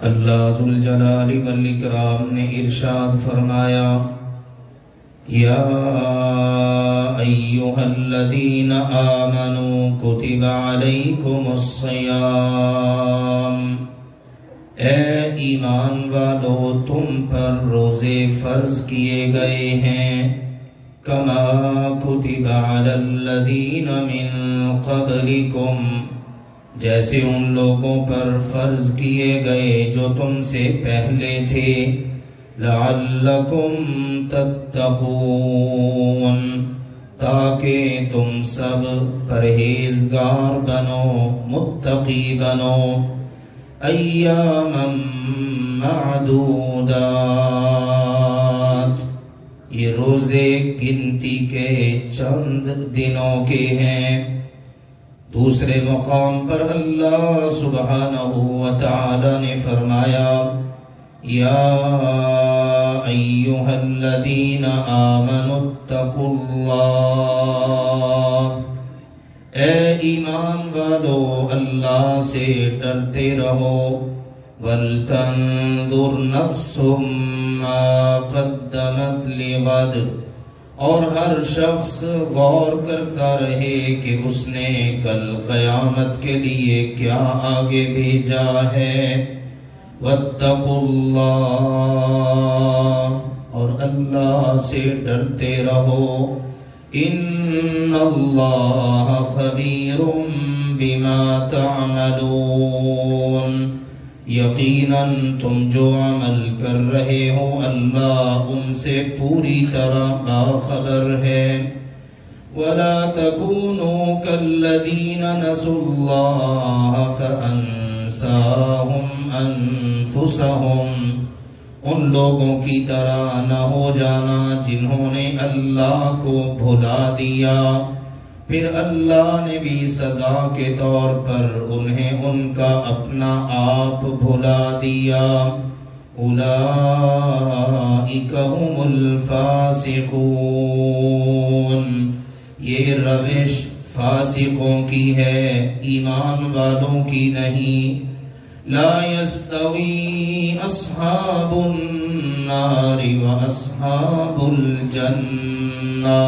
اللہ ذوالجلال والاکرام نے ارشاد فرمایا یا ایھا الذین آمنوا کتب علیکم الصیام، اے ایمان والو تم پر روزے فرض کیے گئے ہیں، کما کتب علی الذین من قبلکم، جیسے ان لوگوں پر فرض کیے گئے جو تم سے پہلے تھے، لعلکم تتقون، تاکہ تم سب پرہیزگار بنو، متقی بنو، ایاما معدودات، یہ روزے گنتی کے چند دنوں کے ہیں۔ دوسرے مقام پر اللہ سبحانہ وتعالی نے فرمایا یا ایھا الذین آمنوا اتقوا اللہ، اے ایمان والو اللہ سے ڈرتے رہو، وَلْتَنْظُرْ نَفْسٌ مَّا قَدَّمَتْ لِغَدٍ، اور ہر شخص غور کرتا رہے کہ اس نے کل قیامت کے لیے کیا آگے بھیجا ہے۔ وَاتَّقُوا اللَّهَ، اور اللہ سے ڈرتے رہو، إِنَّ اللَّهَ خَبِيرٌ بِمَا تَعْمَلُونَ، یقیناً تم جو عمل کر رہے ہو اللہ ان سے پوری طرح باخبر ہے۔ وَلَا تَكُونُوا كَالَّذِينَ نَسُوا اللَّهَ فَأَنسَاهُمْ أَنفُسَهُمْ، ان لوگوں کی طرح نہ ہو جانا جنہوں نے اللہ کو بھلا دیا، پھر اللہ نے بھی سزا کے طور پر انہیں ان کا اپنا آپ بھلا دیا۔ اولئک هم الفاسقون، یہ روش فاسقوں کی ہے، ایمان والوں کی نہیں۔ لا يستوی اصحاب النار واصحاب الجنہ،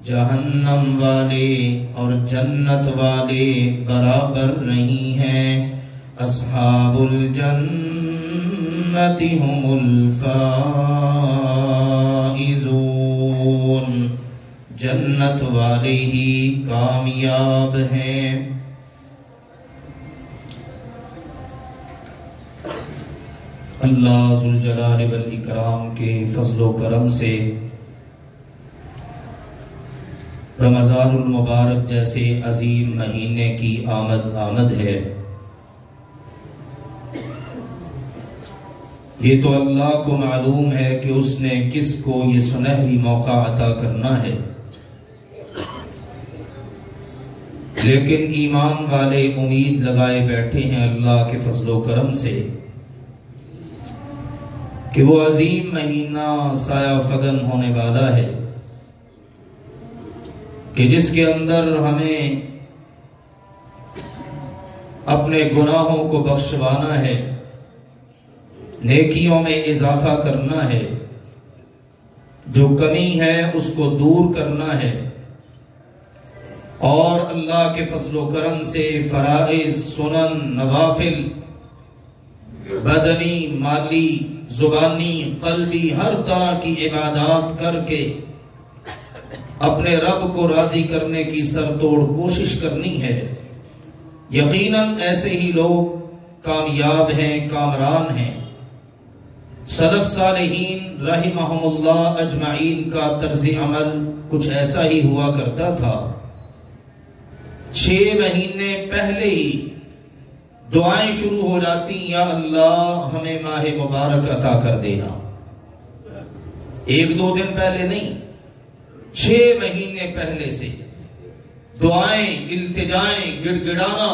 جہنم والے اور جنت والے برابر نہیں ہیں۔ اصحاب الجنت هم الفائزون، جنت والے ہی کامیاب ہیں۔ اللہ ذوالجلال والاکرام کے فضل و کرم سے رمضان المبارک جیسے عظیم مہینے کی آمد ہے۔ یہ تو اللہ کو معلوم ہے کہ اس نے کس کو یہ سنہری موقع عطا کرنا ہے، لیکن ایمان والے امید لگائے بیٹھے ہیں اللہ کے فضل و کرم سے کہ وہ عظیم مہینہ سایہ فگن ہونے والا ہے، کہ جس کے اندر ہمیں اپنے گناہوں کو بخشوانا ہے، نیکیوں میں اضافہ کرنا ہے، جو کمی ہے اس کو دور کرنا ہے، اور اللہ کے فضل و کرم سے فرائض، سنن، نوافل، بدنی، مالی، زبانی، قلبی، ہر طرح کی عبادات کر کے اپنے رب کو راضی کرنے کی سرتوڑ کوشش کرنی ہے۔ یقیناً ایسے ہی لوگ کامیاب ہیں، کامران ہیں۔ سلف صالحین رحمہم اللہ اجمعین کا طرز عمل کچھ ایسا ہی ہوا کرتا تھا۔ 6 مہینے پہلے ہی دعائیں شروع ہو جاتی، یا اللہ ہمیں ماہ مبارک عطا کر دینا۔ 1-2 دن پہلے نہیں، 6 مہینے پہلے سے دعائیں، التجائیں، گڑ گڑانا،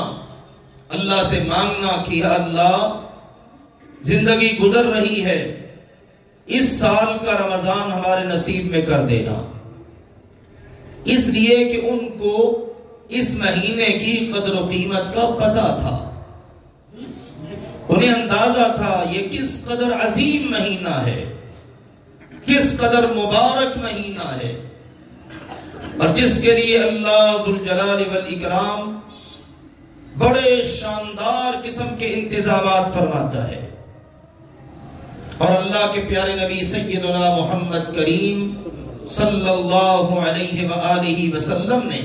اللہ سے مانگنا کہ یا اللہ زندگی گزر رہی ہے، اس سال کا رمضان ہمارے نصیب میں کر دینا، اس لیے کہ ان کو اس مہینے کی قدر و قیمت کا پتہ تھا۔ انہیں اندازہ تھا یہ کس قدر عظیم مہینہ ہے، کس قدر مبارک مہینہ ہے، اور جس کے لیے اللہ ذوالجلال والاکرام بڑے شاندار قسم کے انتظامات فرماتا ہے۔ اور اللہ کے پیارے نبی سیدنا محمد کریم صلی اللہ علیہ وآلہ وسلم نے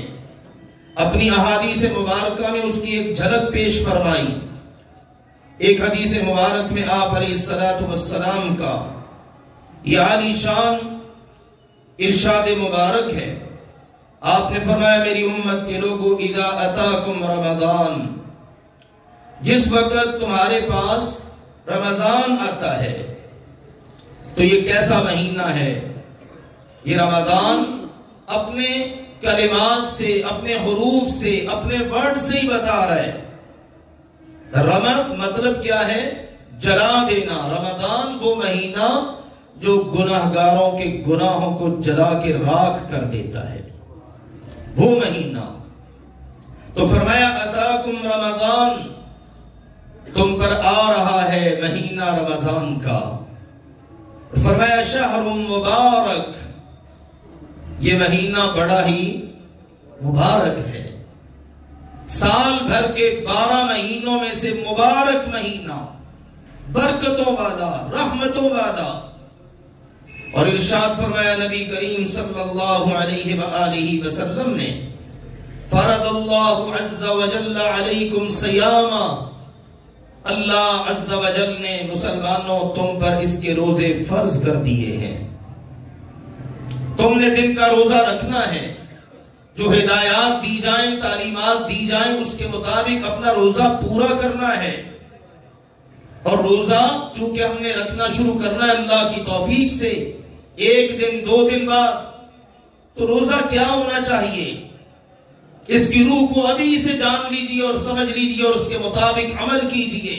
اپنی احادیث مبارکہ میں اس کی ایک جھلک پیش فرمائی۔ ایک حدیث مبارک میں آپ علیہ السلام کا یہ عالی شان ارشاد مبارک ہے۔ آپ نے فرمایا میری امت کے لوگو اذا اتاکم رمضان، جس وقت تمہارے پاس رمضان آتا ہے تو یہ کیسا مہینہ ہے؟ یہ رمضان اپنے کلمات سے، اپنے حروف سے، اپنے ورڈ سے ہی بتا رہا ہے۔ رمض مطلب کیا ہے؟ جلا دینا۔ رمضان وہ مہینہ جو گناہگاروں کے گناہوں کو جلا کے راکھ کر دیتا ہے، وہ مہینہ۔ تو فرمایا اتاکم رمضان، تم پر آ رہا ہے مہینہ رمضان کا۔ فرمایا شہر مبارک، یہ مہینہ بڑا ہی مبارک ہے۔ سال بھر کے 12 مہینوں میں سے مبارک مہینہ، برکتوں والا، رحمتوں والا۔ اور ارشاد فرمایا نبی کریم صلی اللہ علیہ وآلہ وسلم نے فرض اللہ عز وجل علیکم صیاما، اللہ عز وجل نے مسلمانوں تم پر اس کے روزے فرض کر دیے ہیں۔ تم نے دن کا روزہ رکھنا ہے، جو ہدایات دی جائیں، تعلیمات دی جائیں، اس کے مطابق اپنا روزہ پورا کرنا ہے۔ اور روزہ چونکہ ہم نے رکھنا شروع کرنا ہے اللہ کی توفیق سے، 1 دن 2 دن بعد، تو روزہ کیا ہونا چاہیے؟ اس کی روح کو ابھی سے جان لیجئے اور سمجھ لیجئے اور اس کے مطابق عمل کیجئے۔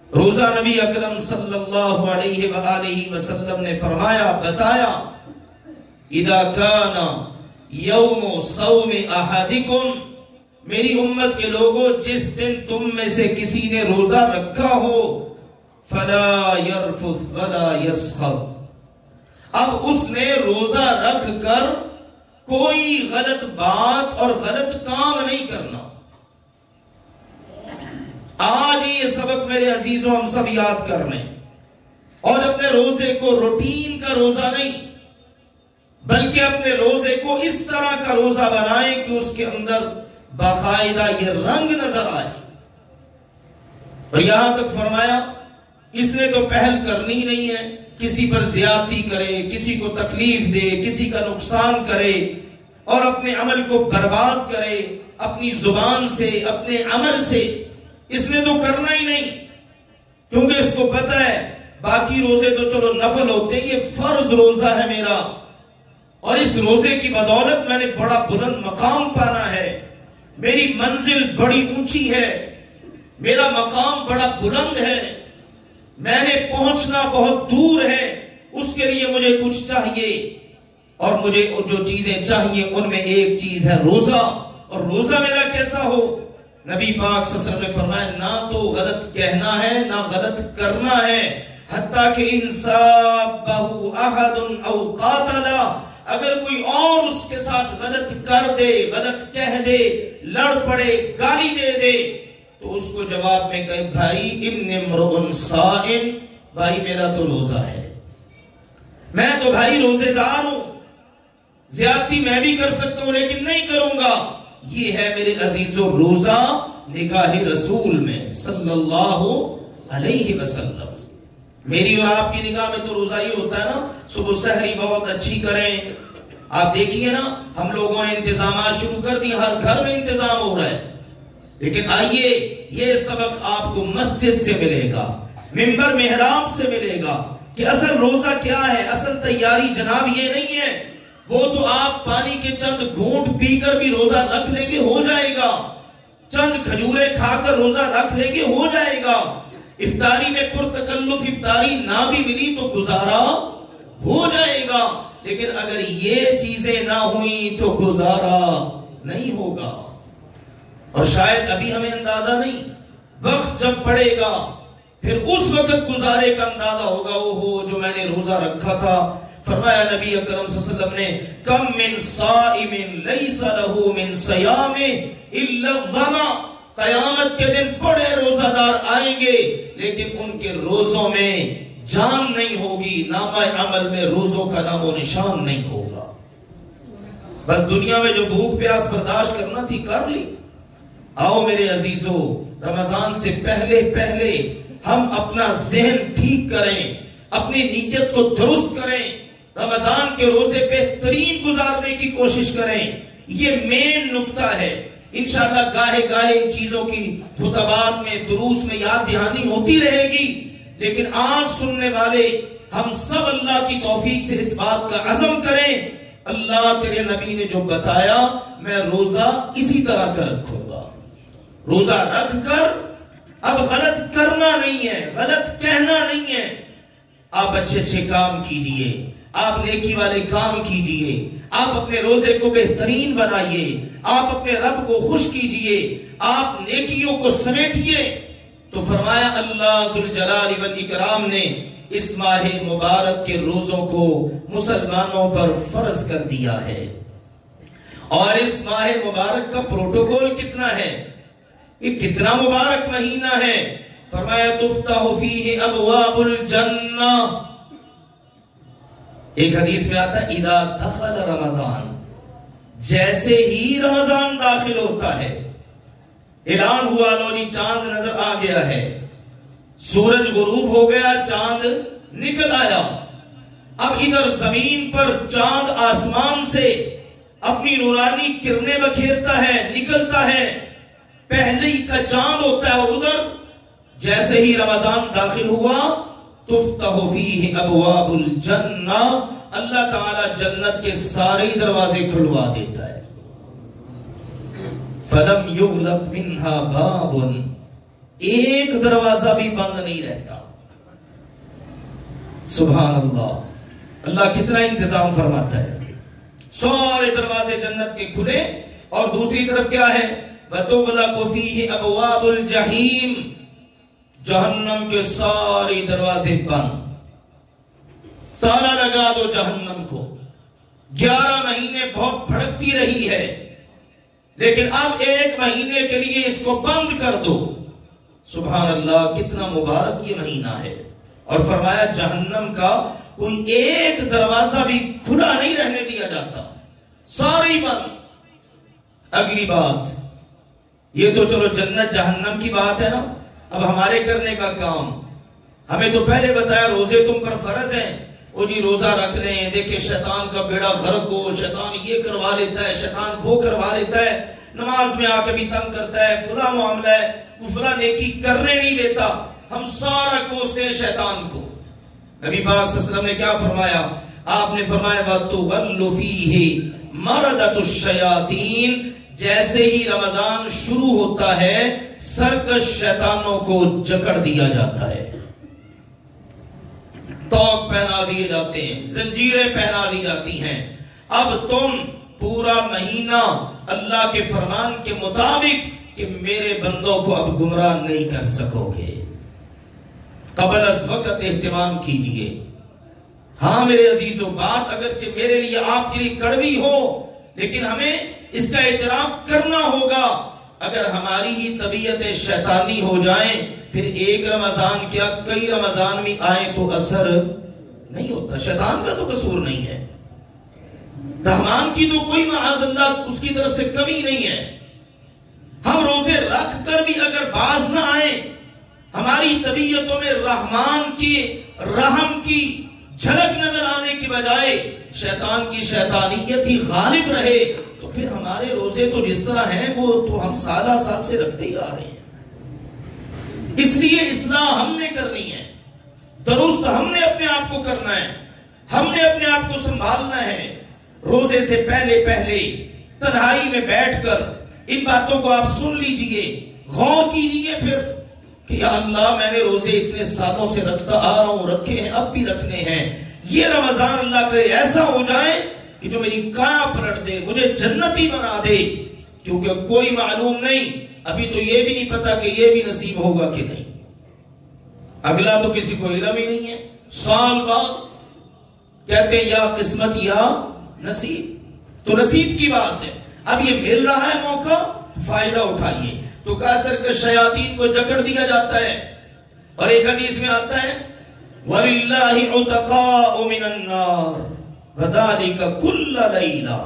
روزہ نبی اکرم صلی اللہ علیہ وآلہ وسلم نے فرمایا، بتایا اذا کان یوم صوم احدکم، میری امت کے لوگوں جس دن تم میں سے کسی نے روزہ رکھا ہو، فلا یرفث ولا یسخب، اب اس نے روزہ رکھ کر کوئی غلط بات اور غلط کام نہیں کرنا۔ آج یہ سبق میرے عزیزوں ہم سب یاد کر لیں، اور اپنے روزے کو روٹین کا روزہ نہیں بلکہ اپنے روزے کو اس طرح کا روزہ بنائیں کہ اس کے اندر باقاعدہ یہ رنگ نظر آئے۔ اور یہاں تک فرمایا اس نے تو پہل کرنی نہیں ہے، کسی پر زیادتی کرے، کسی کو تکلیف دے، کسی کا نقصان کرے اور اپنے عمل کو برباد کرے، اپنی زبان سے، اپنے عمل سے، اس نے تو کرنا ہی نہیں، کیونکہ اس کو پتہ ہے باقی روزے تو چلو نفل ہوتے ہیں، یہ فرض روزہ ہے میرا، اور اس روزے کی بدولت میں نے بڑا بلند مقام پانا ہے، میری منزل بڑی اونچی ہے، میرا مقام بڑا بلند ہے، میں نے پہنچنا بہت دور ہے، اس کے لیے مجھے کچھ چاہیے، اور مجھے جو چیزیں چاہیے ان میں ایک چیز ہے روزہ۔ اور روزہ میرا کیسا ہو؟ نبی پاک صلی اللہ علیہ وسلم نے فرمایا نہ تو غلط کہنا ہے نہ غلط کرنا ہے، حتیٰ کہ انصابہ احد او قاتلا، اگر کوئی اور اس کے ساتھ غلط کر دے، غلط کہہ دے، لڑ پڑے، گالی دے دے، تو اس کو جواب میں کہے بھائی ان امرؤ صائم، بھائی میرا تو روزہ ہے، میں تو بھائی روزے دار ہوں، زیادتی میں بھی کر سکتا ہوں لیکن نہیں کروں گا۔ یہ ہے میرے عزیزو روزہ نگاہ رسول میں صلی اللہ علیہ وسلم۔ میری اور آپ کی نگاہ میں تو روزہ یہ ہوتا ہے نا، صبح سحری بہت اچھی کریں، آپ دیکھیے نا ہم لوگوں نے انتظامات شروع کر دی، ہر گھر میں انتظام ہو رہا ہے، لیکن آئیے یہ سبق آپ کو مسجد سے ملے گا، منبر محراب سے ملے گا کہ اصل روزہ کیا ہے، اصل تیاری جناب یہ نہیں ہے، وہ تو آپ پانی کے چند گھونٹ پی کر بھی روزہ رکھ لیں گے ہو جائے گا، چند کھجورے کھا کر روزہ رکھ لیں گے ہو جائے گا، افطاری میں پرتکلف افطاری نہ بھی ملی تو گزارا ہو جائے گا، لیکن اگر یہ چیزیں نہ ہوئیں تو گزارا نہیں ہوگا۔ اور شاید ابھی ہمیں اندازہ نہیں، وقت جب پڑے گا پھر اس وقت گزارے کا اندازہ ہوگا، اوہو جو میں نے روزہ رکھا تھا. فرمایا نبی اکرم صلی اللہ علیہ وسلم نے، کم من صائم لیس لہ من صیام الا الظما. قیامت کے دن بڑے روزہ دار آئیں گے لیکن ان کے روزوں میں جان نہیں ہوگی، نامہ عمل میں روزوں کا نام و نشان نہیں ہوگا. بس دنیا میں جو بھوک پیاس برداشت کرنا تھی کر لی. آؤ میرے عزیزو، رمضان سے پہلے پہلے ہم اپنا ذہن ٹھیک کریں، اپنی نیت کو درست کریں، رمضان کے روزے بہترین گزارنے کی کوشش کریں. یہ مین نقطہ ہے. انشاءاللہ گاہے گاہے ان چیزوں کی خطبات میں دروس میں یاد دہانی ہوتی رہے گی، لیکن آج سننے والے ہم سب اللہ کی توفیق سے اس بات کا عزم کریں، اللہ تیرے نبی نے جو بتایا میں روزہ اسی طرح کا رکھوں گا. روزہ رکھ کر اب غلط کرنا نہیں ہے، غلط کہنا نہیں ہے. آپ اچھے اچھے کام کیجئے، آپ نیکی والے کام کیجئے، آپ اپنے روزے کو بہترین بنائیے، آپ اپنے رب کو خوش کیجئے، آپ نیکیوں کو سمیٹیے. تو فرمایا اللہ ذوالجلال والاکرام نے اس ماہ مبارک کے روزوں کو مسلمانوں پر فرض کر دیا ہے. اور اس ماہ مبارک کا پروٹوکول کتنا ہے، یہ کتنا مبارک مہینہ ہے. فرمایا تفتح فیہ ابواب الجنہ. ایک حدیث میں آتا ہے اذا دخل رمضان، جیسے ہی رمضان داخل ہوتا ہے اعلان ہوا لو جی چاند نظر آ گیا ہے، سورج غروب ہو گیا، چاند نکل آیا. اب ادھر زمین پر چاند آسمان سے اپنی نورانی کرنیں بکھیرتا ہے، نکلتا ہے، پہلے ہی کا چاند ہوتا ہے. اور ادھر جیسے ہی رمضان داخل ہوا تفتح فیہ ابواب الجنہ، اللہ تعالی جنت کے سارے دروازے کھلوا دیتا ہے. فلم یغلق منہا باب، ایک دروازہ بھی بند نہیں رہتا. سبحان اللہ، اللہ کتنا انتظام فرماتا ہے. سارے دروازے جنت کے کھلے، اور دوسری طرف کیا ہے، وَتُغْلَقُ فِيهِ أَبْوَابُ الْجَحِيمِ، جہنم کے سارے دروازے بند. تالا لگا دو جہنم کو. 11 مہینے بہت بھڑکتی رہی ہے، لیکن اب 1 مہینے کے لیے اس کو بند کر دو. سبحان اللہ، کتنا مبارک یہ مہینہ ہے. اور فرمایا جہنم کا کوئی ایک دروازہ بھی کھلا نہیں رہنے دیا جاتا، سارے بند. اگلی بات، یہ تو چلو جنت جہنم کی بات ہے نا. اب ہمارے کرنے کا کام، ہمیں تو پہلے بتایا روزے تم پر فرض ہیں، وہ جی روزہ رکھ لیں. دیکھیں شیطان کا بیڑا غرق ہو، شیطان یہ کروا لیتا ہے، شیطان وہ کروا لیتا ہے، نماز میں آ کے بھی تنگ کرتا ہے، فلاں معاملہ ہے، وہ فلاں نیکی کرنے نہیں دیتا. ہم سارا کوستے ہیں شیطان کو. نبی پاک صلی اللہ علیہ وسلم نے کیا فرمایا؟ آپ نے فرمایا وَتُغَلُّ فِيهِ مَرَدَةُ الشَّيَاطِينَ، جیسے ہی رمضان شروع ہوتا ہے سرکش شیطانوں کو جکڑ دیا جاتا ہے، توق پہنا دیے جاتے ہیں، زنجیریں پہنا دی جاتی ہیں. اب تم پورا مہینہ اللہ کے فرمان کے مطابق کہ میرے بندوں کو اب گمراہ نہیں کر سکو گے، قبل از وقت اہتمام کیجئے. ہاں میرے عزیزو، بات اگرچہ میرے لیے آپ کے لیے کڑوی ہو، لیکن ہمیں اس کا اعتراف کرنا ہوگا. اگر ہماری ہی طبیعتیں شیطانی ہو جائیں پھر ایک رمضان کیا کئی رمضان میں آئیں تو اثر نہیں ہوتا. شیطان کا تو قصور نہیں ہے، رحمان کی تو کوئی معاذ اللہ اس کی طرف سے کمی نہیں ہے. ہم روزے رکھ کر بھی اگر باز نہ آئیں، ہماری طبیعتوں میں رحمان کی رحم کی جھلک نظر آنے کی بجائے شیطان کی شیطانیت ہی غالب رہے، تو پھر ہمارے روزے تو جس طرح ہیں وہ تو ہم سالہ سال سے رکھتے ہی آ رہے ہیں. اس لیے اصلاح ہم نے کرنی ہے، درست ہم نے اپنے آپ کو کرنا ہے، ہم نے اپنے آپ کو سنبھالنا ہے. روزے سے پہلے پہلے تنہائی میں بیٹھ کر ان باتوں کو آپ سن لیجئے، غور کیجئے پھر کہ یا اللہ میں نے روزے اتنے سالوں سے رکھتا آ رہا ہوں، رکھے ہیں، اب بھی رکھنے ہیں. یہ رمضان اللہ کرے ایسا ہو جائے کہ جو میری کایا پلٹ دے، مجھے جنتی بنا دے. کیونکہ کوئی معلوم نہیں ابھی تو یہ بھی نہیں پتا کہ یہ بھی نصیب ہوگا کہ نہیں. اگلا تو کسی کو علم ہی نہیں ہے. سال بعد کہتے ہیں یا قسمت یا نصیب. تو نصیب کی بات ہے. اب یہ مل رہا ہے موقع، فائدہ اٹھائیے. تو کاسر کے شیاطین کو جکڑ دیا جاتا ہے. اور ایک حدیث میں آتا ہے وَلِلَّهِ عُتَقَاءُ مِنَ النَّارِ وَذَلِكَ كُلَّ لَيْلَةٍ.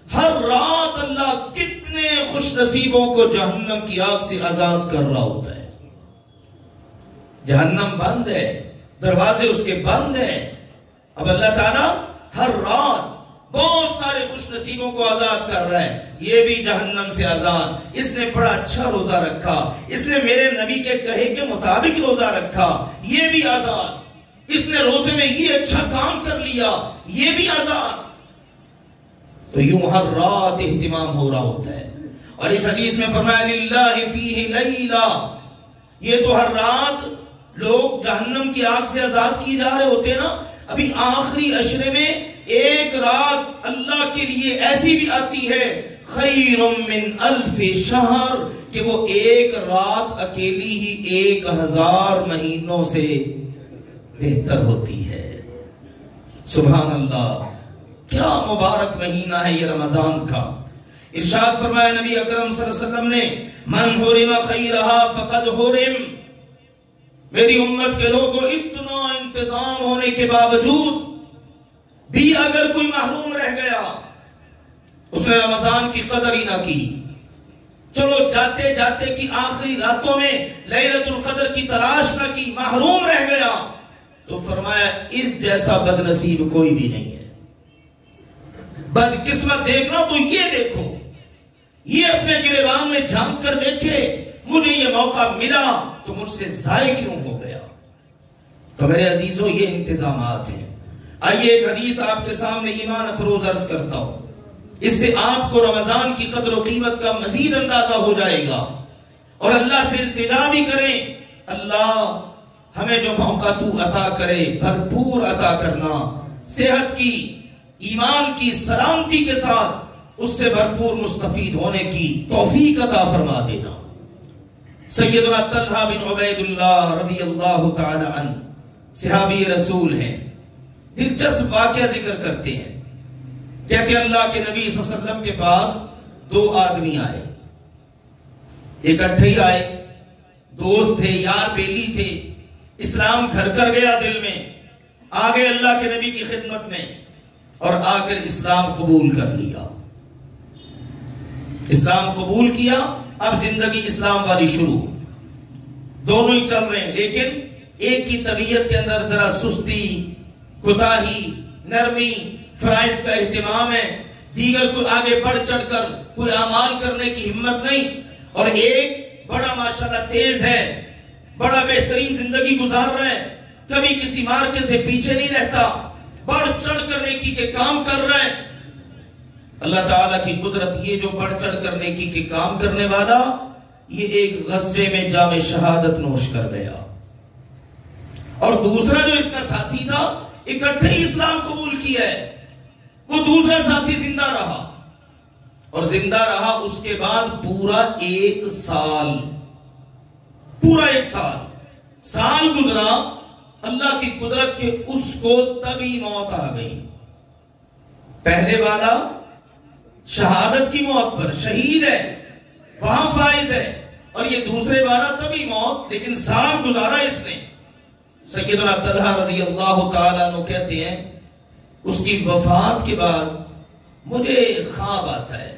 ہر رات اللہ کتنے خوش نصیبوں کو جہنم کی آگ سے آزاد کر رہا ہوتا ہے. جہنم بند ہے، دروازے اس کے بند ہیں. اب اللہ تعالیٰ ہر رات بہت سارے خوش نصیبوں کو آزاد کر رہا ہے. یہ بھی جہنم سے آزاد. اس نے بڑا اچھا روزہ رکھا، اس نے میرے نبی کے کہے کے مطابق روزہ رکھا، یہ بھی آزاد. اس نے روزے میں یہ اچھا کام کر لیا، یہ بھی آزاد. تو یوں ہر رات اہتمام ہو رہا ہوتا ہے. اور اس حدیث میں فرمایا للہ فیہ لیلہ. یہ تو ہر رات لوگ جہنم کی آگ سے آزاد کی جا رہے ہوتے ہیں نا. ابھی آخری عشرے میں ایک رات اللہ کے لیے ایسی بھی آتی ہے خیر من الف شہر، کہ وہ ایک رات اکیلی ہی 1000 مہینوں سے بہتر ہوتی ہے. سبحان اللہ، کیا مبارک مہینہ ہے یہ رمضان کا. ارشاد فرمایا نبی اکرم صلی اللہ علیہ وسلم نے من حرم خیرہا فقد حرم. میری امت کے لوگوں اتنا انتظام ہونے کے باوجود بھی اگر کوئی محروم رہ گیا، اس نے رمضان کی قدر ہی نہ کی. چلو جاتے جاتے کی آخری راتوں میں لیلۃ القدر کی تلاش نہ کی، محروم رہ گیا، تو فرمایا اس جیسا بد نصیب کوئی بھی نہیں ہے. بد قسمت دیکھنا تو یہ دیکھو، یہ اپنے گریبان میں جھانک کر دیکھے مجھے یہ موقع ملا تو مجھ سے ضائع کیوں ہو گیا. تو میرے عزیزوں یہ انتظامات ہیں. آئیے ایک حدیث آپ کے سامنے ایمان افروز عرض کرتا ہوں. اس سے آپ کو رمضان کی قدر و قیمت کا مزید اندازہ ہو جائے گا. اور اللہ سے التجا بھی کریں، اللہ ہمیں جو موقع تو عطا کرے بھرپور عطا کرنا، صحت کی، ایمان کی، سلامتی کے ساتھ اس سے بھرپور مستفید ہونے کی توفیق عطا فرما دینا. سیدنا طلحہ بن عبید اللہ رضی اللہ تعالی عنہ صحابی رسول ہیں. دلچسپ واقعہ ذکر کرتے ہیں. کہتے ہیں اللہ کے نبی صلی اللہ علیہ وسلم کے پاس 2 آدمی آئے، اکٹھے ہی آئے، دوست تھے، یار بیلی تھے. اسلام گھر کر گیا دل میں، آگے اللہ کے نبی کی خدمت میں اور آ کر اسلام قبول کر لیا. اسلام قبول کیا، اب زندگی اسلام والی شروع. دونوں ہی چل رہے ہیں، لیکن ایک کی طبیعت کے اندر ذرا سستی، کوتاہی، نرمی، فرائض کا اہتمام ہے، دیگر کو آگے بڑھ چڑھ کر کوئی اعمال کرنے کی ہمت نہیں. اور ایک بڑا ماشاءاللہ تیز ہے، بڑا بہترین زندگی گزار رہا ہے، کبھی کسی مارکے سے پیچھے نہیں رہتا، بڑھ چڑھ کر نیکی کے کام کر رہا ہے. اللہ تعالیٰ کی قدرت، یہ جو بڑھ چڑھ کر نیکی کے کام کرنے والا یہ ایک غزوے میں جام شہادت نوش کر گیا. اور دوسرا جو اس کا ساتھی تھا اکٹھے ہی اسلام قبول کیا ہے، وہ دوسرا ساتھی زندہ رہا. اور زندہ رہا اس کے بعد پورا 1 سال، پورا 1 سال گزرا. اللہ کی قدرت کے اس کو تبھی موت آ گئی. پہلے والا شہادت کی موت پر شہید ہے، وہاں فائز ہے، اور یہ دوسرے والا تبھی موت، لیکن سال گزارا اس نے. سیدنا طلحہ رضی اللہ تعالیٰ عنہ کہتے ہیں اس کی وفات کے بعد مجھے خواب آتا ہے.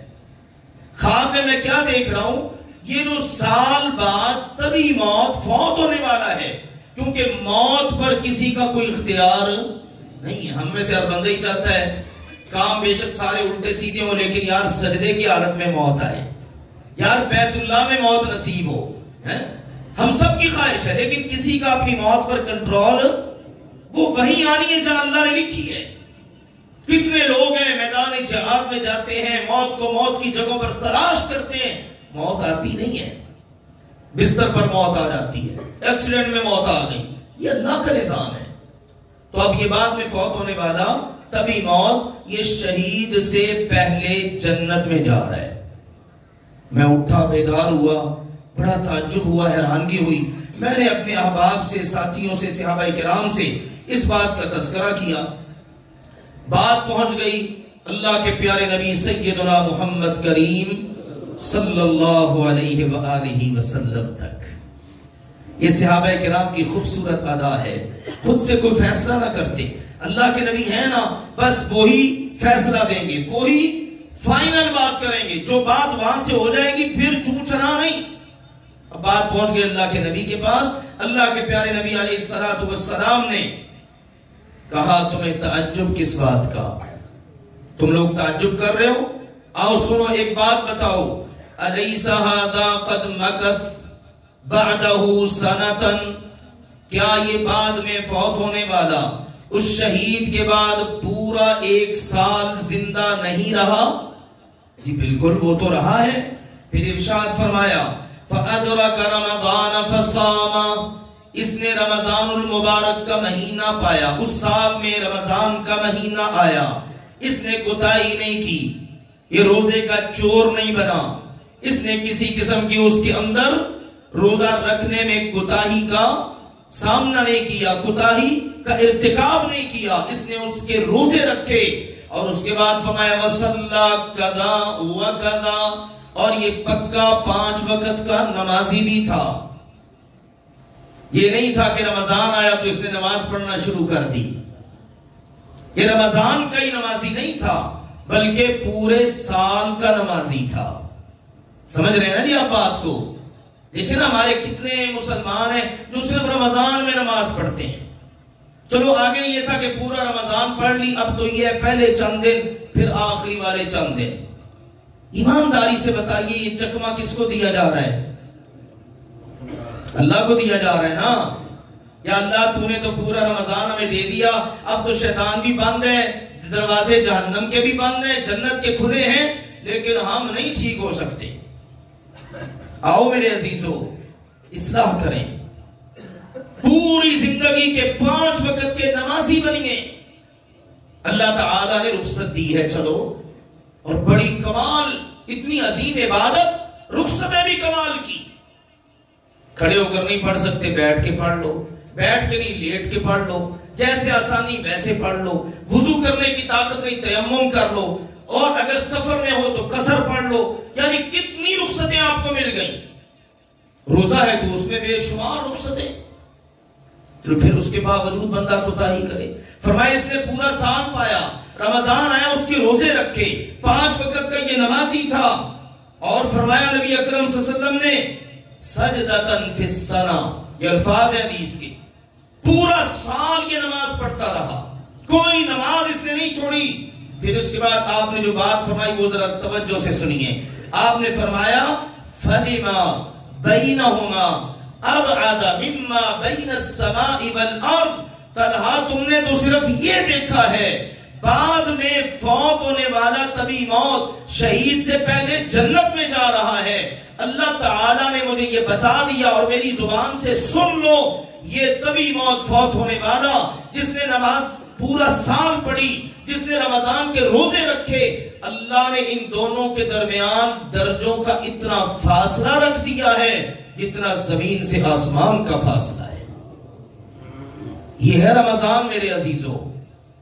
خواب میں کیا دیکھ رہا ہوں، یہ جو سال بعد تبھی موت فوت ہونے والا ہے، کیونکہ موت پر کسی کا کوئی اختیار نہیں ہے. ہم میں سے ہر بندہ ہی چاہتا ہے کام بے شک سارے الٹے سیدھے ہوں، لیکن یار سجدے کی حالت میں موت آئے، یار بیت اللہ میں موت نصیب ہو. ہم سب کی خواہش ہے، لیکن کسی کا اپنی موت پر کنٹرول، وہ وہیں آنی ہے جہاں اللہ نے لکھی ہے. کتنے لوگ ہیں میدان جہاد میں جاتے ہیں، موت کو موت کی جگہوں پر تلاش کرتے ہیں، موت آتی نہیں ہے، بستر پر موت آ جاتی ہے، ایکسیڈنٹ میں موت آ گئی. یہ اللہ کا نظام ہے. تو اب یہ بعد میں فوت ہونے والا تبھی موت، یہ شہید سے پہلے جنت میں جا رہا ہے. میں اٹھا، بیدار ہوا، بڑا تعجب ہوا، حیرانگی ہوئی. میں نے اپنے احباب سے، ساتھیوں سے، صحابہ کرام سے اس بات کا تذکرہ کیا. بات پہنچ گئی اللہ کے پیارے نبی سیدنا محمد کریم صلی اللہ علیہ وآلہ وسلم تک. یہ صحابہ کرام کی خوبصورت ادا ہے. خود سے کوئی فیصلہ نہ کرتے. اللہ کے نبی ہیں نا، بس وہی فیصلہ دیں گے، وہی فائنل بات کریں گے. جو بات وہاں سے ہو جائے گی پھر چوں چرا نہیں. اب بات پہنچ گئی اللہ کے نبی کے پاس. اللہ کے پیارے نبی علیہ السلام نے کہا تمہیں تعجب کس بات کا؟ تم لوگ تعجب کر رہے ہو؟ آؤ سنو ایک بات بتاؤ. الیس ھذا قد مکث بعدہ سنتن، کیا یہ بعد میں فوت ہونے والا اس شہید کے بعد پورا 1 سال زندہ نہیں رہا؟ جی بالکل وہ تو رہا ہے. پھر ارشاد فرمایا فَأَدْرَكَ رَمَضَانَ فَصَامَ، اس نے رمضان المبارک کا مہینہ پایا. اس سال میں رمضان کا مہینہ آیا، اس نے کوتاہی نہیں کی، یہ روزے کا چور نہیں بنا، اس نے کسی قسم کی اس کے اندر روزہ رکھنے میں کوتاہی کا سامنا نہیں کیا، کوتاہی کا ارتکاب نہیں کیا. اس نے اس کے روزے رکھے اور اس کے بعد فرمایا وَصَلَّى كَذَا وَكَذَا، اور یہ پکا 5 وقت کا نمازی بھی تھا. یہ نہیں تھا کہ رمضان آیا تو اس نے نماز پڑھنا شروع کر دی. یہ رمضان کا ہی نمازی نہیں تھا بلکہ پورے سال کا نمازی تھا. سمجھ رہے ہیں نا جی آپ بات کو؟ دیکھیں نا ہمارے کتنے مسلمان ہیں جو صرف رمضان میں نماز پڑھتے ہیں. چلو آگے یہ تھا کہ پورا رمضان پڑھ لی، اب تو یہ ہے پہلے چند دن پھر آخری والے چند دن. ایمانداری سے بتائیے یہ چکمہ کس کو دیا جا رہا ہے؟ اللہ کو دیا جا رہا ہے نا. یا اللہ تو نے تو پورا رمضان ہمیں دے دیا، اب تو شیطان بھی بند ہے، دروازے جہنم کے بھی بند ہیں، جنت کے کھلے ہیں، لیکن ہم نہیں ٹھیک ہو سکتے. آؤ میرے عزیزو اصلاح کریں، پوری زندگی کے 5 وقت کے نمازی بنیے. اللہ تعالیٰ نے رخصت دی ہے، چلو، اور بڑی کمال، اتنی عظیم عبادت، رخصت بھی کمال کی. کھڑے ہو کر نہیں پڑھ سکتے، بیٹھ کے پڑھ لو، بیٹھ کے نہیں لیٹ کے پڑھ لو، جیسے آسانی ویسے پڑھ لو. وضو کرنے کی طاقت نہیں، تیمم کر لو، اور اگر سفر میں ہو تو قصر پڑھ لو. یعنی کتنی رخصتیں آپ کو مل گئیں. روزہ ہے تو اس میں بے شمار رخصتیں، تو پھر اس کے باوجود بندہ کوتاہی کرے. فرمایا اس نے پورا سال پایا، رمضان آیا اس کے روزے رکھے، 5 وقت کا یہ نمازی تھا. اور فرمایا نبی اکرم صلی اللہ علیہ وسلم نے سجدتن فی السنہ، یہ الفاظ ہیں حدیث کے، پورا سال یہ نماز پڑھتا رہا، کوئی نماز اس نے نہیں چھوڑی. پھر اس کے بعد آپ نے جو بات فرمائی وہ ذرا توجہ سے سنیے. آپ نے فرمایا فَلِمَا بَيْنَهُمَا أَبْعَدَ مِمَّا بَيْنَ السَّمَاءِ وَالْأَرْضِ، طلحہ تم نے تو صرف یہ دیکھا ہے بعد میں فوت ہونے والا طبی موت شہید سے پہلے جنت میں جا رہا ہے. اللہ تعالیٰ نے مجھے یہ بتا دیا اور میری زبان سے سن لو، یہ طبی موت فوت ہونے والا جس نے نماز پورا سال پڑھی، جس نے رمضان کے روزے رکھے، اللہ نے ان دونوں کے درمیان درجوں کا اتنا فاصلہ رکھ دیا ہے جتنا زمین سے آسمان کا فاصلہ ہے. یہ ہے رمضان میرے عزیزو.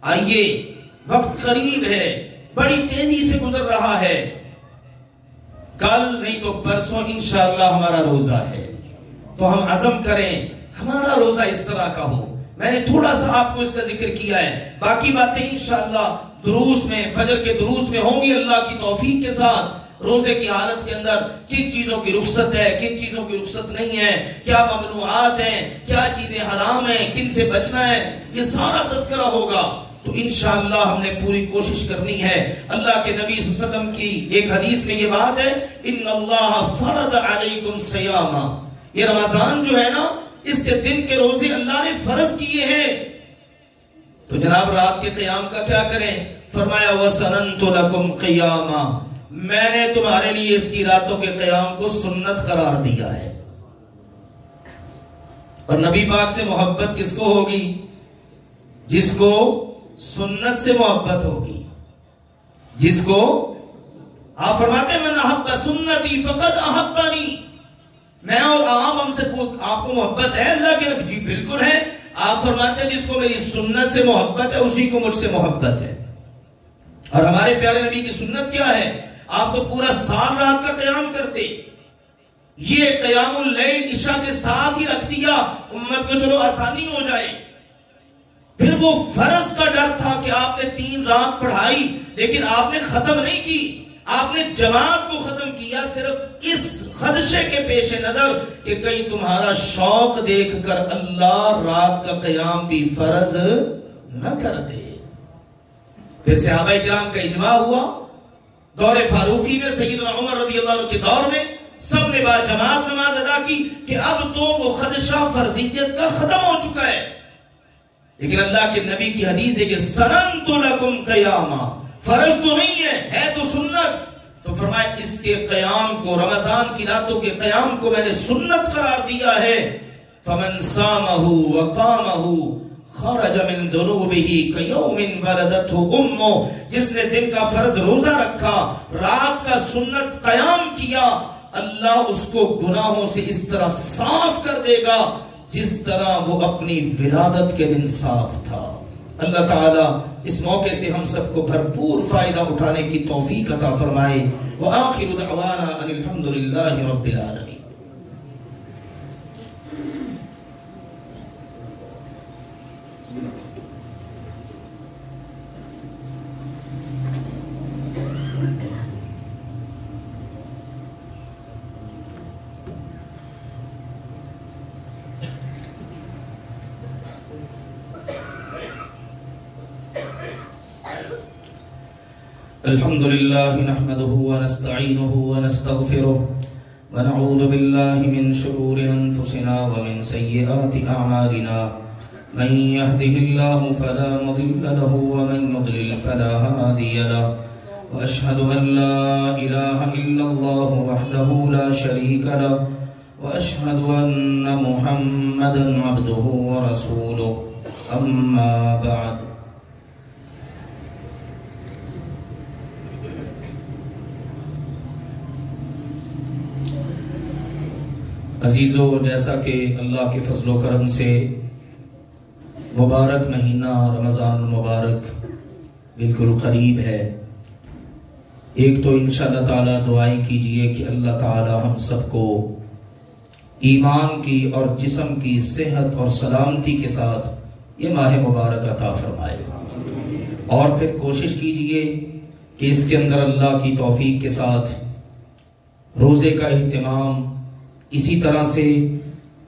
آئیے وقت قریب ہے، بڑی تیزی سے گزر رہا ہے. کل نہیں تو پرسوں انشاءاللہ ہمارا روزہ ہے، تو ہم عزم کریں ہمارا روزہ اس طرح کا ہو. میں نے تھوڑا سا آپ کو اس کا ذکر کیا ہے، باقی باتیں انشاءاللہ دروس میں، فجر کے دروس میں ہوں گی اللہ کی توفیق کے ساتھ. روزے کی حالت کے اندر کن چیزوں کی رخصت ہے، کن چیزوں کی رخصت نہیں ہے، کیا ممنوعات ہیں، کیا چیزیں حرام ہیں، کن سے بچنا ہے، یہ سارا تذکرہ ہوگا. تو انشاءاللہ ہم نے پوری کوشش کرنی ہے. اللہ کے نبی صلی اللہ علیہ وسلم کی ایک حدیث میں یہ بات ہے ان اللہ فرض علیکم صیاما، یہ رمضان جو ہے نا اس کے دن کے روزے اللہ نے فرض کیے ہیں. تو جناب رات کے قیام کا کیا کریں؟ فرمایا وَسَنَنْتُ لَكُمْ قِيَامًا، میں نے تمہارے لیے اس کی راتوں کے قیام کو سنت قرار دیا ہے. اور نبی پاک سے محبت کس کو ہوگی؟ جس کو سنت سے محبت ہوگی، جس کو آپ فرماتے ہیں من احب سنتی فقد احبنی، میں اور عام ہم سے آپ کو محبت ہے اللہ کے نبی؟ جی بالکل ہے۔ آپ فرماتے ہیں جس کو میری سنت سے محبت ہے اسی کو مجھ سے محبت ہے۔ اور ہمارے پیارے نبی کی سنت کیا ہے؟ آپ تو پورا سال رات کا قیام کرتے، یہ قیام اللیل عشاء کے ساتھ ہی رکھ دیا امت کو چلو آسانی ہو جائے۔ پھر وہ فرض کا ڈر تھا کہ آپ نے 3 رات پڑھائی لیکن آپ نے ختم نہیں کی، آپ نے جماعت کو ختم کیا صرف اس خدشے کے پیش نظر کہ کہیں تمہارا شوق دیکھ کر اللہ رات کا قیام بھی فرض نہ کر دے۔ پھر صحابہ کرام کا اجماع ہوا، دور فاروقی میں سیدنا عمر رضی اللہ عنہ کے دور میں سب نے با جماعت نماز ادا کی کہ اب تو وہ خدشہ فرضیت کا ختم ہو چکا ہے۔ لیکن اللہ کے نبی کی حدیث ہے کہ سننت لکم قیاما، فرض تو نہیں ہے تو سنت۔ تو فرمایا اس کے قیام کو، رمضان کی راتوں کے قیام کو میں نے سنت قرار دیا ہے۔ فمن صامہ وقامہ خرج من ذنوبہ کیوم ولدتہ امہ، جس نے دن کا فرض روزہ رکھا، رات کا سنت قیام کیا، اللہ اس کو گناہوں سے اس طرح صاف کر دے گا جس طرح وہ اپنی ولادت کے دن صاف تھا۔ اللہ تعالیٰ اس موقع سے ہم سب کو بھرپور فائدہ اٹھانے کی توفیق عطا فرمائے۔ وآخر دعوانا ان الحمدللہ رب العالمین۔ الحمد لله نحمده ونستعينه ونستغفره ونعوذ بالله من شرور أنفسنا ومن سيئات أعمالنا، من يهده الله فلا مضل له ومن يضلل فلا هادي له، وأشهد أن لا إله إلا الله وحده لا شريك له، وأشهد أن محمدا عبده ورسوله، أما بعد۔ عزیزو، جیسا کہ اللہ کے فضل و کرم سے مبارک مہینہ رمضان المبارک بالکل قریب ہے، ایک تو انشاءاللہ تعالی دعائیں کیجئے کہ اللہ تعالی ہم سب کو ایمان کی اور جسم کی صحت اور سلامتی کے ساتھ یہ ماہ مبارک عطا فرمائے، اور پھر کوشش کیجئے کہ اس کے اندر اللہ کی توفیق کے ساتھ روزے کا اہتمام، اسی طرح سے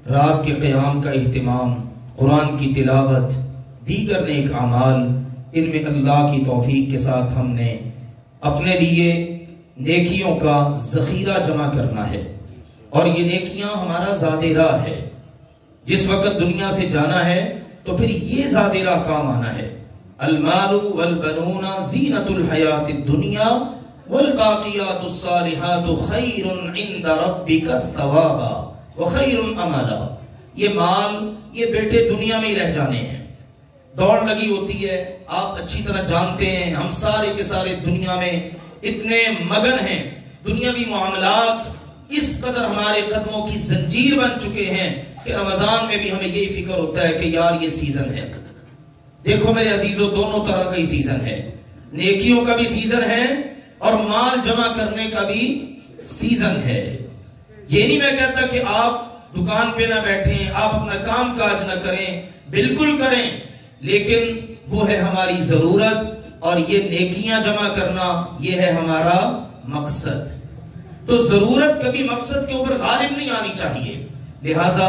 رات کے قیام کا اہتمام، قرآن کی تلاوت، دیگر نیک اعمال، ان میں اللہ کی توفیق کے ساتھ ہم نے اپنے لیے نیکیوں کا ذخیرہ جمع کرنا ہے، اور یہ نیکیاں ہمارا زاد راہ ہے۔ جس وقت دنیا سے جانا ہے تو پھر یہ زاد راہ کام آنا ہے۔ المال والبنون زینت الحیات الدنیا والباقیات الصالحات خیر عند ربک ثوابا وخیر املا۔ یہ مال، یہ بیٹے دنیا میں ہی رہ جانے ہیں، دوڑ لگی ہوتی ہے، آپ اچھی طرح جانتے ہیں، ہم سارے کے سارے دنیا میں اتنے مگن ہیں، دنیاوی معاملات اس قدر ہمارے قدموں کی زنجیر بن چکے ہیں کہ رمضان میں بھی ہمیں یہی فکر ہوتا ہے کہ یار یہ سیزن ہے۔ دیکھو میرے عزیزو، دونوں طرح کا ہی سیزن ہے، نیکیوں کا بھی سیزن ہے اور مال جمع کرنے کا بھی سیزن ہے۔ یہ نہیں میں کہتا کہ آپ دکان پہ نہ بیٹھیں، آپ اپنا کام کاج نہ کریں، بالکل کریں، لیکن وہ ہے ہماری ضرورت، اور یہ نیکیاں جمع کرنا یہ ہے ہمارا مقصد۔ تو ضرورت کبھی مقصد کے اوپر غالب نہیں آنی چاہیے، لہٰذا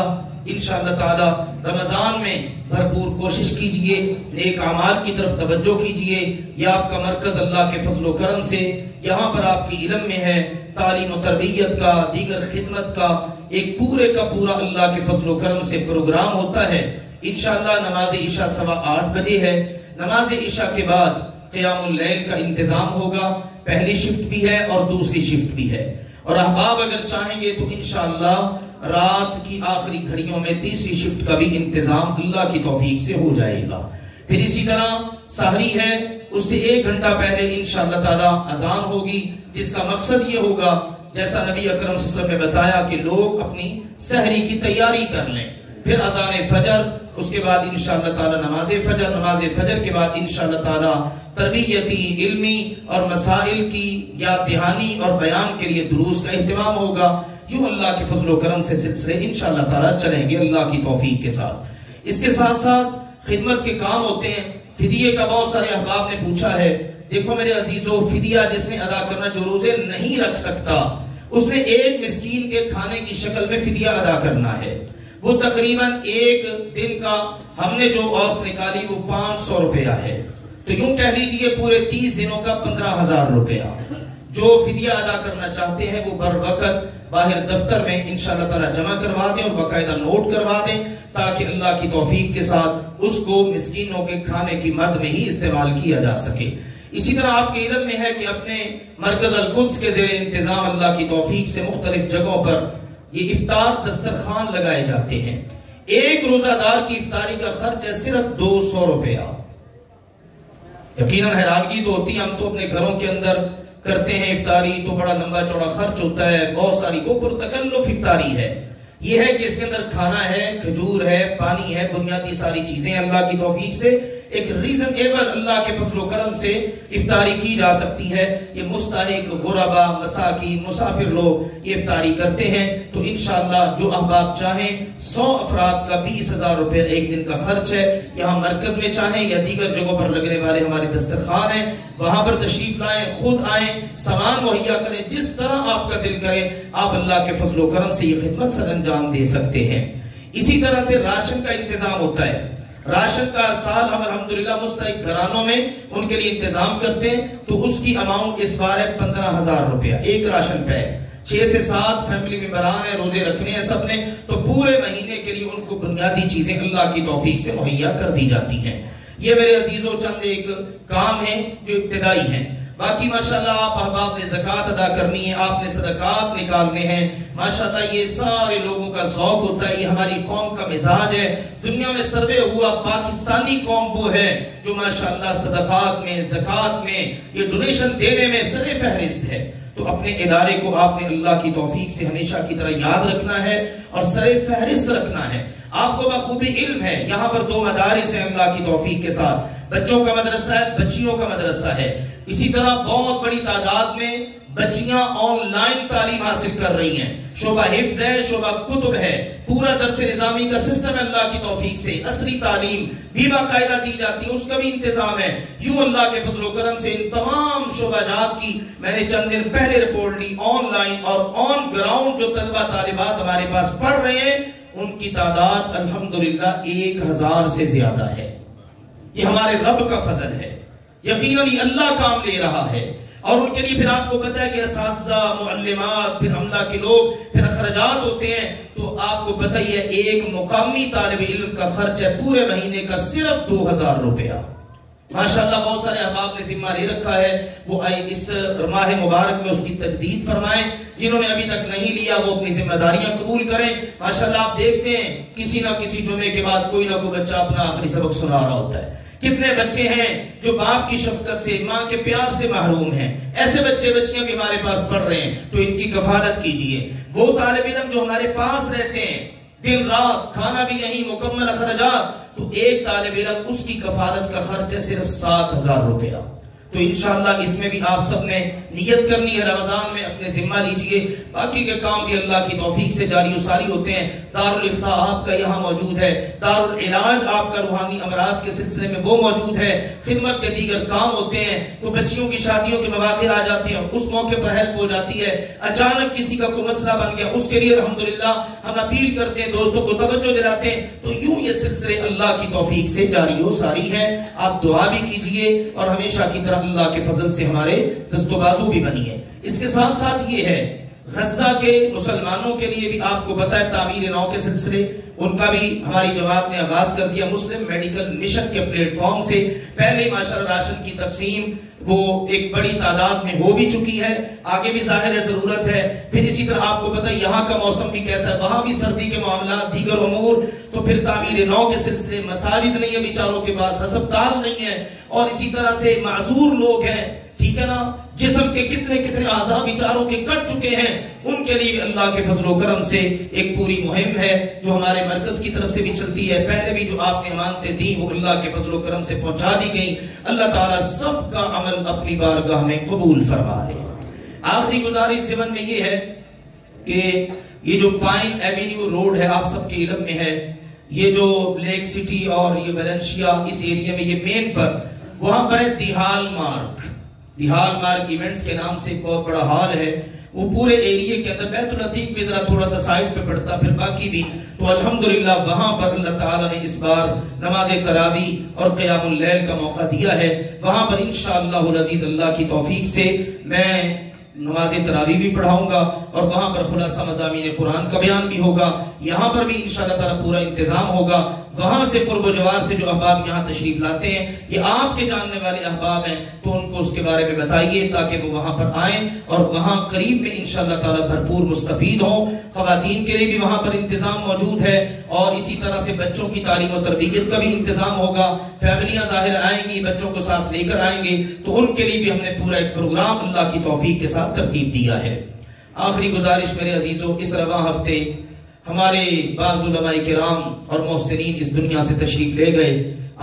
انشاءاللہ تعالی رمضان میں بھرپور کوشش کیجئے، نیک اعمال کی طرف توجہ کیجئے۔ یہ آپ کا مرکز اللہ کے فضل و کرم سے یہاں پر آپ کی علم میں ہے، تعلیم و تربیت کا، دیگر خدمت کا ایک پورے کا پورا اللہ کے فضل و کرم سے پروگرام ہوتا ہے۔ انشاءاللہ نماز عشاء 8:15 بجے ہے، نماز عشاء کے بعد قیام اللیل کا انتظام ہوگا، پہلی شفٹ بھی ہے اور دوسری شفٹ بھی ہے، اور احباب اگر چاہیں گے تو انشاءاللہ رات کی آخری گھڑیوں میں تیسری شفٹ کا بھی انتظام اللہ کی توفیق سے ہو جائے گا۔ پھر اسی طرح سحری ہے، اس سے 1 گھنٹہ پہلے انشاءاللہ تعالی اذان ہوگی، جس کا مقصد یہ ہوگا جیسا نبی اکرم صلی اللہ علیہ وسلم نے بتایا کہ لوگ اپنی سحری کی تیاری کر لیں، پھر اذان فجر، اس کے بعد انشاءاللہ تعالی نماز فجر کے بعد انشاءاللہ تعالی تربیتی، علمی اور مسائل کی یاد دہانی اور بیان کے لیے دروس کا اہتمام ہوگا۔ یوں اللہ کے فضل و کرم سے سلسلے انشاءاللہ تعالی چلیں گے اللہ کی توفیق کے ساتھ۔ اس کے ساتھ ساتھ خدمت کے کام ہوتے ہیں۔ فدیے کا بہت سارے احباب نے پوچھا ہے، دیکھو میرے عزیزو، فدیہ جس نے ادا کرنا، جو روزے نہیں رکھ سکتا، اس نے ایک مسکین کے کھانے کی شکل میں فدیہ ادا کرنا ہے۔ وہ تقریباً ایک دن کا ہم نے جو اوسط نکالی وہ 500 روپیہ ہے، تو یوں کہہ لیجئے پورے 30 دنوں کا 15,000 روپیہ۔ جو فدیہ ادا کرنا چاہتے ہیں وہ بر وقت باہر دفتر میں انشاءاللہ تعالی جمع کروا دیں اور باقاعدہ نوٹ کروا دیں، تاکہ اللہ کی توفیق کے ساتھ اس کو مسکینوں کے کھانے کی مد میں ہی استعمال کیا جا سکے۔ اسی طرح آپ کے علم میں ہے کہ اپنے مرکز القدس کے زیر انتظام اللہ کی توفیق سے مختلف جگہوں پر یہ افطار دسترخوان لگائے جاتے ہیں۔ ایک روزہ دار کی افطاری کا خرچ ہے صرف 200 روپیہ۔ یقیناً حیرانگی تو ہوتی ہے، ہم تو اپنے گھروں کے اندر کرتے ہیں افطاری تو بڑا لمبا چوڑا خرچ ہوتا ہے، بہت ساری وہ پرتکلف افطاری ہے۔ یہ ہے کہ اس کے اندر کھانا ہے، کھجور ہے، پانی ہے، بنیادی ساری چیزیں اللہ کی توفیق سے ایک ریزنیبل اللہ کے فضل و کرم سے افطاری کی جا سکتی ہے۔ یہ مستحق غربا، مساکین، مسافر لوگ یہ افطاری کرتے ہیں۔ تو انشاءاللہ جو احباب چاہیں 100 افراد کا 20,000 روپے ایک دن کا خرچ ہے۔ یہاں مرکز میں چاہیں یا دیگر جگہوں پر لگنے والے ہمارے دسترخوان ہیں، وہاں پر تشریف لائیں، خود آئیں، سامان مہیا کریں، جس طرح آپ کا دل کرے آپ اللہ کے فضل و کرم سے یہ خدمت سر انجام دے سکتے ہیں۔ اسی طرح سے راشن کا انتظام ہوتا ہے۔ راشن کا ہر سال ہم الحمدللہ مستحق گھرانوں میں ان کے لیے انتظام کرتے ہیں، تو اس کی اماؤنٹ اس بار ہے 15,000 روپیہ ایک راشن پہ ہے۔ 6 سے 7 فیملی ممبران ہیں، روزے رکھنے ہیں سب نے، تو پورے مہینے کے لیے ان کو بنیادی چیزیں اللہ کی توفیق سے مہیا کر دی جاتی ہیں۔ یہ میرے عزیزو چند ایک کام ہیں جو ابتدائی ہیں۔ باقی ماشاءاللہ آپ احباب نے زکوٰۃ ادا کرنی ہے، آپ نے صدقات نکالنے ہیں، ماشاءاللہ یہ سارے لوگوں کا ذوق ہوتا ہے، یہ ہماری قوم کا مزاج ہے۔ دنیا میں سروے ہوا پاکستانی قوم وہ ہے جو ماشاءاللہ صدقات میں، زکوٰۃ میں، یہ ڈونیشن دینے میں سر فہرست ہے۔ تو اپنے ادارے کو آپ نے اللہ کی توفیق سے ہمیشہ کی طرح یاد رکھنا ہے اور سر فہرست رکھنا ہے۔ آپ کو بخوبی علم ہے یہاں پر 2 مدارس ہیں اللہ کی توفیق کے ساتھ، بچوں کا مدرسہ ہے، بچیوں کا مدرسہ ہے۔ اسی طرح بہت بڑی تعداد میں بچیاں آن لائن تعلیم حاصل کر رہی ہیں، شعبہ حفظ ہے، شعبہ کتب ہے، پورا درس نظامی کا سسٹم ہے اللہ کی توفیق سے، عصری تعلیم بھی باقاعدہ دی جاتی ہے، اس کا بھی انتظام ہے۔ یوں اللہ کے فضل و کرم سے ان تمام شعبہ جات کی میں نے چند دن پہلے رپورٹ لی، آن لائن اور آن گراؤنڈ جو طلبہ طالبات ہمارے پاس پڑھ رہے ہیں ان کی تعداد الحمدللہ 1000 سے زیادہ ہے۔ یہ ہمارے رب کا فضل ہے، یقیناً اللہ کام لے رہا ہے۔ اور ان کے لیے پھر آپ کو پتہ ہے کہ اساتذہ، معلمات، پھر عملہ کے لوگ، پھر اخراجات ہوتے ہیں، تو آپ کو پتہ ہی ہے ایک مقامی طالب علم کا خرچ ہے پورے مہینے کا صرف 2000 روپیہ۔ ماشاءاللہ بہت سارے احباب نے ذمہ لے رکھا ہے، وہ اس ماہ مبارک میں اس کی تجدید فرمائیں، جنہوں نے ابھی تک نہیں لیا وہ اپنی ذمہ داریاں قبول کریں۔ ماشاءاللہ آپ دیکھتے ہیں کسی نہ کسی جمعے کے بعد کوئی نہ کوئی بچہ اپنا آخری سبق سنا رہا ہوتا ہے۔ کتنے بچے ہیں جو باپ کی شفقت سے، ماں کے پیار سے محروم ہیں، ایسے بچے بچیاں بھی ہمارے پاس پڑھ رہے ہیں، تو ان کی کفالت کیجئے۔ وہ طالب علم جو ہمارے پاس رہتے ہیں دن رات، کھانا بھی یہیں، مکمل اخراجات، تو ایک طالب علم اس کی کفالت کا خرچ ہے صرف 7000 روپیہ۔ تو انشاءاللہ اس میں بھی آپ سب نے نیت کرنی ہے، رمضان میں اپنے ذمہ لیجئے، باقی کے کام بھی اللہ کی توفیق سے جاری و ساری ہوتے ہیں۔ دارالفتاح آپ کا یہاں موجود ہے، دارالعلاج آپ کا روحانی امراض کے سلسلے میں وہ موجود ہے، خدمت کے دیگر کام ہوتے ہیں، تو بچیوں کی شادیوں کے مواقع آ جاتے ہیں، اس موقع پر ہیلپ ہو جاتی ہے، اچانک کسی کا کوئی مسئلہ بن گیا اس کے لیے الحمدللہ ہم اپیل کرتے ہیں، دوستوں کو توجہ دلاتے ہیں، تو یوں یہ سلسلے اللہ کی توفیق سے جاری و ساری ہیں۔ آپ دعا بھی کیجئے اور ہمیشہ کی طرح اللہ کے فضل سے ہمارے دست و بازو بھی بنی ہے۔ اس کے ساتھ ساتھ یہ ہے غزہ کے مسلمانوں کے لیے بھی آپ کو پتہ ہے تعمیر نو کے سلسلے ان کا بھی ہماری جماعت نے آغاز کر دیا، مسلم میڈیکل مشن کے پلیٹ فارم سے پہلے ماشاءاللہ راشن کی تقسیم وہ ایک بڑی تعداد میں ہو بھی چکی ہے، آگے بھی ظاہر ہے ضرورت ہے۔ پھر اسی طرح آپ کو پتہ ہے یہاں کا موسم بھی کیسا ہے، وہاں بھی سردی کے معاملات، دیگر امور، تو پھر تعمیر نو کے سلسلے، مساجد نہیں ہے بیچاروں کے پاس، ہسپتال نہیں ہے، اور اسی طرح سے معذور لوگ ہیں، ٹھیک ہے نا, جسم کے کتنے کتنے اعضاء بیچاروں کے کٹ چکے ہیں, ان کے لیے اللہ کے فضل و کرم سے ایک پوری مہم ہے جو ہمارے مرکز کی طرف سے بھی چلتی ہے. پہلے بھی جو آپ نے امانتیں دی وہ اللہ کے فضل و کرم سے پہنچا دی گئی. اللہ تعالیٰ سب کا عمل اپنی بارگاہ میں قبول فرما لے. آخری گزارش ضمن میں یہ ہے کہ یہ جو پائن ایوینیو روڈ ہے آپ سب کے علم میں ہے, یہ جو لیک سٹی اور یہ ویلنشیا اس ایریا میں یہ مین پر وہاں پر ہے دیحال مارک ایونٹس کے نام سے ایک بہت بڑا ہال ہے. وہ پورے ایریے کے اندر بیت العتیق میں ذرا تھوڑا سا سائڈ پہ پڑتا, پھر باقی بھی. تو الحمدللہ وہاں پر اللہ تعالیٰ نے اس بار نماز تراویح اور قیام اللیل کا موقع دیا ہے. وہاں پر انشاءاللہ العزیز اللہ کی توفیق سے میں نماز تراویح بھی پڑھاؤں گا اور وہاں پر خلاصہ مضامین قرآن کا بیان بھی ہوگا. یہاں پر بھی انشاءاللہ تعالیٰ پورا انتظام ہوگا. وہاں سے قرب و جوار سے جو احباب یہاں تشریف لاتے ہیں یہ آپ کے جاننے والے احباب ہیں, تو ان کو اس کے بارے میں بتائیے تاکہ وہ وہاں پر آئیں اور وہاں قریب میں انشاءاللہ تعالیٰ بھرپور مستفید ہوں. خواتین کے لیے بھی وہاں پر انتظام موجود ہے اور اسی طرح سے بچوں کی تعلیم و تربیت کا بھی انتظام ہوگا. فیملیاں ظاہر آئیں گی, بچوں کو ساتھ لے کر آئیں گے, تو ان کے لیے بھی ہم نے پورا ایک پروگرام اللہ کی توفیق کے ساتھ ترتیب دیا ہے. آخری گزارش میرے عزیزوں, اس رواں ہفتے ہمارے بعض علماء کرام اور محسنین اس دنیا سے تشریف لے گئے.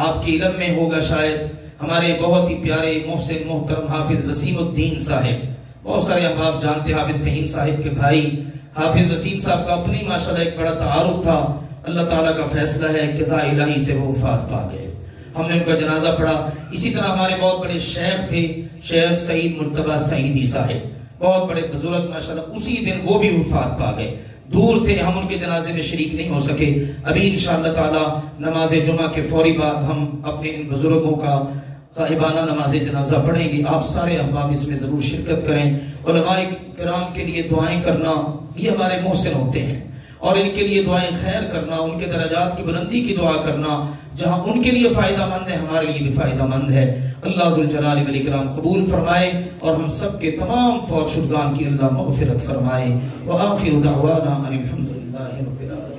آپ کے علم میں ہوگا شاید ہمارے بہت ہی پیارے محسن محترم حافظ وسیم الدین صاحب, بہت سارے احباب جانتے ہیں حافظ فہیم صاحب کے بھائی حافظ وسیم صاحب کا اپنی ماشاءاللہ ایک بڑا تعارف تھا. اللہ تعالیٰ کا فیصلہ ہے کہ قضاء الہی سے وہ وفات پا گئے. ہم نے ان کا جنازہ پڑھا. اسی طرح ہمارے بہت بڑے شیخ تھے شیخ سعید مرتضیٰ سعیدی صاحب, بہت بڑے بزرگ ماشاءاللہ, اسی دن وہ بھی وفات پا گئے. دور تھے, ہم ان کے جنازے میں شریک نہیں ہو سکے. ابھی انشاءاللہ تعالی نماز جمعہ کے فوری بعد ہم اپنے ان بزرگوں کا غائبانہ نماز جنازہ پڑھیں گے. آپ سارے احباب اس میں ضرور شرکت کریں. علماء کرام کے لیے دعائیں کرنا یہ ہمارے محسن ہوتے ہیں, اور ان کے لیے دعائیں خیر کرنا, ان کے درجات کی بلندی کی دعا کرنا, جہاں ان کے لیے فائدہ مند ہے ہمارے لیے بھی فائدہ مند ہے. اللہ ذوالجلال والاکرام قبول فرمائے اور ہم سب کے تمام فوت شدگان کی اللہ مغفرت فرمائے. وآخر دعوانا ان الحمدللہ رب العالمین.